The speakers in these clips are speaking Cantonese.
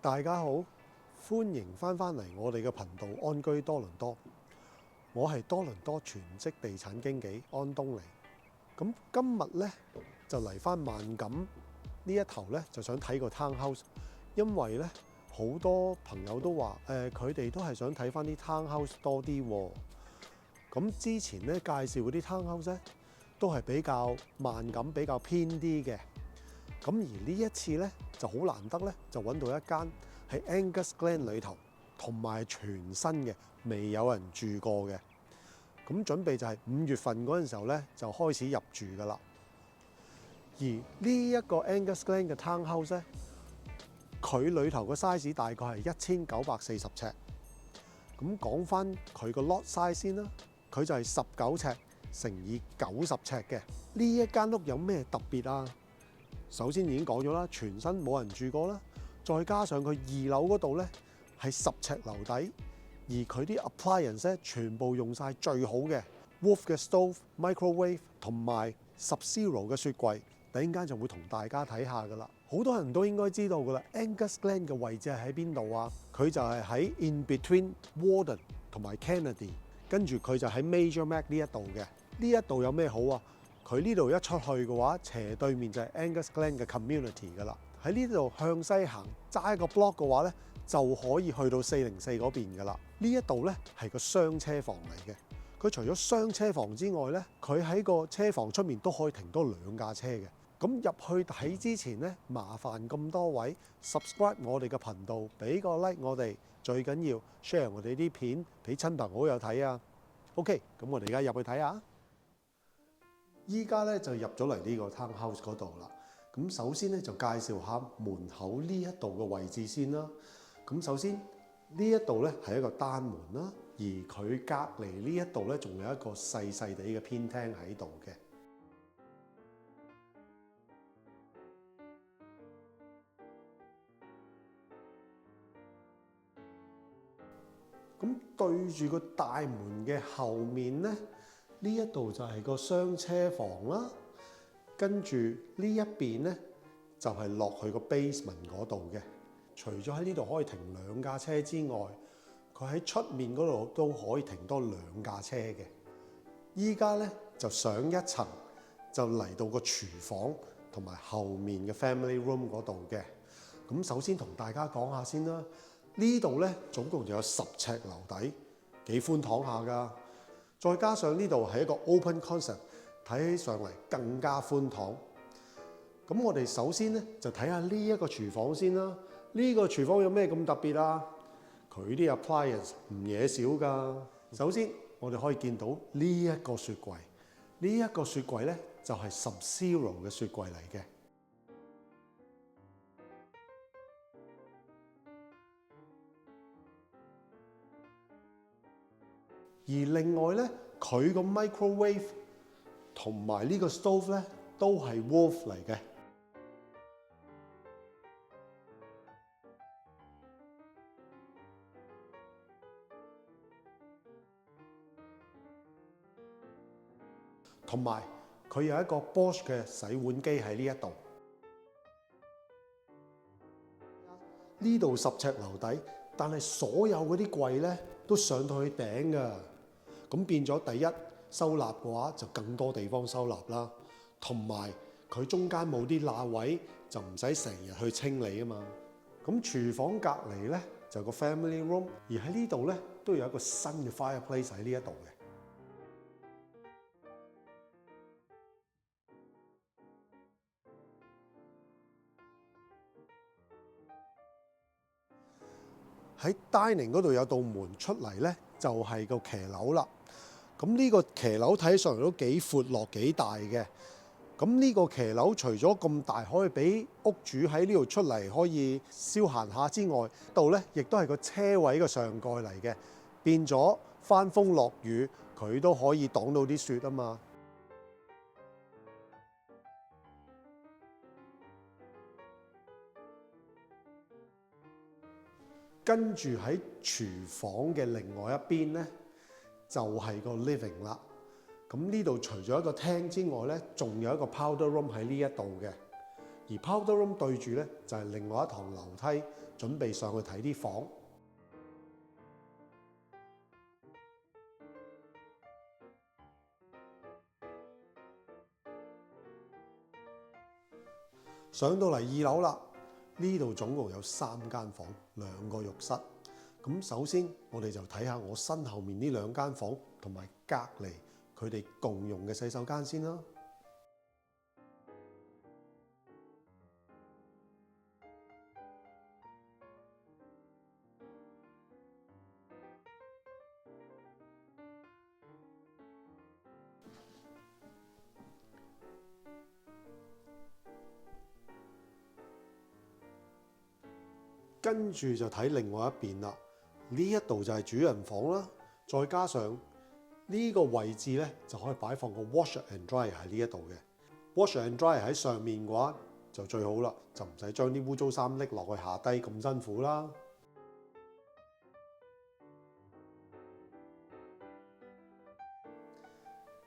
大家好，歡迎翻嚟我哋嘅頻道安居多倫多。我係多倫多全職地產經紀安東尼。咁今日呢，就嚟翻萬錦呢一頭呢，就想睇個 townhouse，因為呢好多朋友都話佢哋都係想睇翻啲 townhouse 多啲喎。咁之前呢介紹嗰啲 townhouse 呢，都係比較萬錦比較偏啲嘅。咁而呢一次呢，就好難得呢，就揾到一間喺 Angus Glen 裏頭，同埋全新嘅，未有人住過嘅。咁準備就係5月份嗰陣時候呢，就開始入住㗎啦。而呢一個 Angus Glen 嘅 townhouse 呢，佢裏頭個 size 大概係1940尺。咁講翻佢個 lot size 先啦，佢就係19尺乘以90尺嘅。呢一間屋有咩特別啊？首先已經講咗啦，全新冇人住過啦，再加上佢2樓嗰度呢係10尺樓底，而佢啲 appliance 咧全部用晒最好嘅 Wolf 嘅 stove、microwave 同埋 Sub-Zero 嘅雪櫃。突然間就會同大家睇下噶啦，好多人都應該知道噶啦。Angus Glen 嘅位置係喺邊度啊？佢就係喺 in between Warden 同埋 Kennedy， 跟住佢就喺 Major Mac 呢一度嘅。呢一度有咩好啊？佢呢度一出去嘅話，斜對面就係 Angus Glen 嘅 community 噶啦。喺呢度向西行，揸一個 block 嘅話咧，就可以去到404嗰邊噶啦。呢一度咧係個雙車房嚟嘅。佢除咗雙車房之外咧，佢喺個車房出面都可以停多2架車嘅。咁入去睇之前咧，麻煩咁多位 subscribe 我哋嘅頻道，俾個 like 我哋，最緊要 share 我哋啲片俾親朋好友睇啊。OK， 咁我哋而家入去睇下。依家咧就入咗嚟呢個 townhouse 嗰度啦。咁首先咧就介紹下門口呢一度嘅位置先啦。咁首先呢一度咧係一個單門啦，而佢隔離呢一度咧仲有一個細細地嘅偏廳喺度嘅。咁對住個大門嘅後面咧，呢一度就係個雙車房啦。跟住呢一邊咧就係落去個 basement 嗰度嘅。除咗喺呢度可以停2架車之外，佢喺出面嗰度都可以停多2架車嘅。依家咧就上一層，就嚟到個廚房同埋後面嘅 family room 嗰度嘅。咁首先同大家講下先啦。呢度咧總共就有10尺樓底，幾寬敞下㗎。再加上呢度係一個 open concept， 睇起上嚟更加寬敞。咁我哋首先咧就睇下呢一個廚房先啦。呢個廚房有咩咁特別啊？佢啲 appliance 唔嘢少㗎。首先我哋可以見到呢一個雪櫃，呢一個雪櫃咧就係 Sub-Zero 嘅雪櫃嚟嘅。而另外咧，佢個 microwave 同埋呢個 stove 咧都係 Wolf 嚟嘅。同埋佢有一個 Bosch 嘅洗碗機喺呢一度。呢度10尺樓底，但係所有嗰啲櫃咧都上到去頂㗎。咁變咗第一收納嘅話就更多地方收納啦，同埋佢中間冇啲罅位，就唔使成日去清理啊嘛。咁廚房隔離咧就個 family room， 而喺呢度咧都有一個新嘅 fireplace 喺呢一度嘅。喺 dining 嗰度有道門出嚟咧，就係個騎樓啦。咁呢個騎樓睇上嚟都幾闊落幾大嘅。咁呢個騎樓除咗咁大可以俾屋主喺呢度出嚟可以消閒下之外，度咧亦都係個車位嘅上蓋嚟嘅，變咗翻風落雨佢都可以擋到啲雪啊嘛。跟住喺廚房嘅另外一邊咧，就係個 living 啦。咁呢度除咗一個廳之外咧，仲有一個 powder room 喺呢一度嘅。而 powder room 對住咧就係另外一堂樓梯，準備上去睇啲房。上到嚟2樓啦，呢度總共有3間房，2個浴室。咁首先我哋就睇下我身後面呢2間房同埋隔離佢哋共用嘅洗手間先啦。跟住就睇另外一邊啦，呢一度就係主人房啦，再加上呢個位置咧就可以擺放個 washer and dryer 喺呢一度嘅。washer and dryer 喺上面嘅話就最好啦，就唔使將啲污糟衫拎落去下低咁辛苦啦。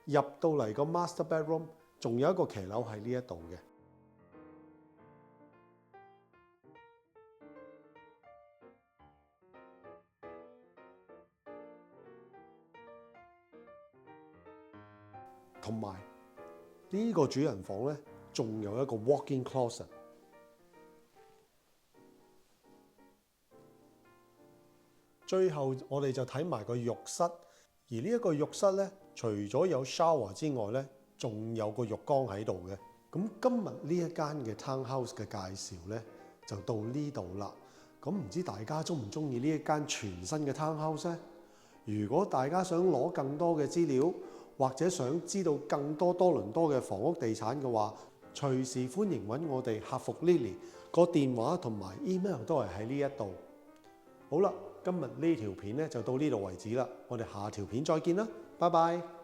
入到嚟個 master bedroom， 仲有一個騎樓喺呢一度嘅。同埋呢個主人房咧，仲有一個 walk-in closet。最後我哋就睇埋個浴室，而呢一個浴室咧，除咗有 shower 之外咧，仲有個浴缸喺度嘅。咁今日呢一間嘅 townhouse 嘅介紹咧，就到呢度啦。咁唔知大家鍾唔鍾意呢一間全新嘅 townhouse 咧？如果大家想攞更多嘅資料，或者想知道更多多倫多嘅房屋地產嘅話，隨時歡迎揾我哋客服 Lily， 個電話同埋 email 都係喺呢一度。好啦，今日呢條片咧就到呢度為止啦，我哋下條片再見啦，拜拜。